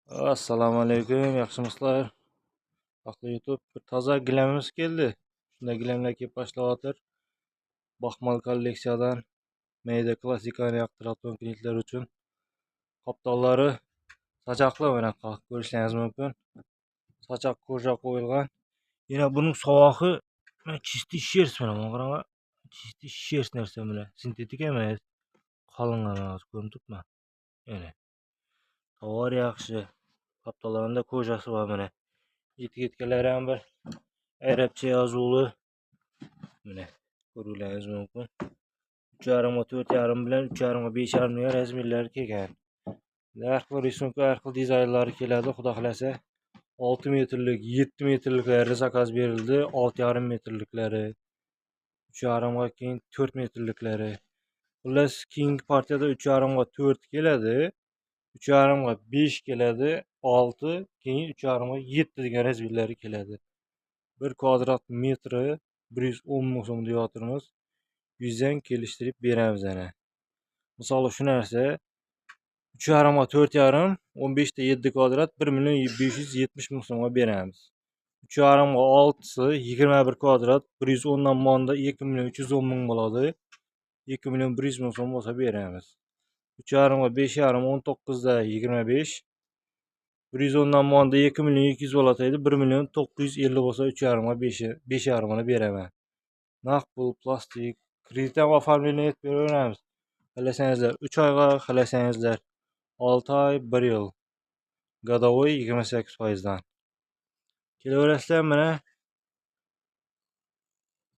Assalomu alaykum, yaxshimisizlar? Vaqtli YouTube bir toza gilamimiz keldi. Shunda gilamlar kelib boshlayotir. Baxmal kolleksiyadan mayda klassikani yoqtiradigan klientlar uchun qoptonlari sochoqli bunaqa ko'rishingiz mumkin. Sochoq koja qo'yilgan. Yana buning sovog'i чистый shers bilan qarang. Чистый shers narsa bilan, sintetik emas. Qalin emas, ko'rinib turibmi? Yana tovar yaxshi. Qoptonlarida kojasi bor mana. Etiketkalari ham bir arabcha yozuvli. Mana ko'rishingiz mumkin. 3,5 4,5 bilan 3,5 5,5 razmerlari kelgan. Har xil risunka, har xil dizaynlari keladi, xudo xolasa. 6 metrlik, 7 metrliklari zakaz berildi, 6,5 metrliklari, 3,5 ga keyin 4 metrliklari. Xullas, keyingi partiyada 3,5 ga 4 keladi, 3,5 ga 5 keladi, 6, keyin 3,5 ga 7 degan razmerlari keladi. 1 kvadrat metri 110 ming so'm deyotirmiz. 100 dan kelishtirib beramiz ana. Misol shu narsa 3,5 ga 4,5, 15 ta 7 kvadrat 1,570 ming so'mga beramiz. 3,5 ga 6si 21 kvadrat 110 dan monda 2,310 ming bo'ladi. 2,100 ming so'm bo'lsa beramiz. 3,5 ga 5,5 19 da 25. 110 dan monda 2,200 bo'ladi. 1,950 bo'lsa 3,5 ga 5,5 ni beraman. Naqd pul, plastik, kredit ham oformleniya etib beraveramiz. Xohlasangizlar 3 oyga, xohlasangizlar 6 oy, 1 yil. Годовой 28% dan. Kelaverasizlar mana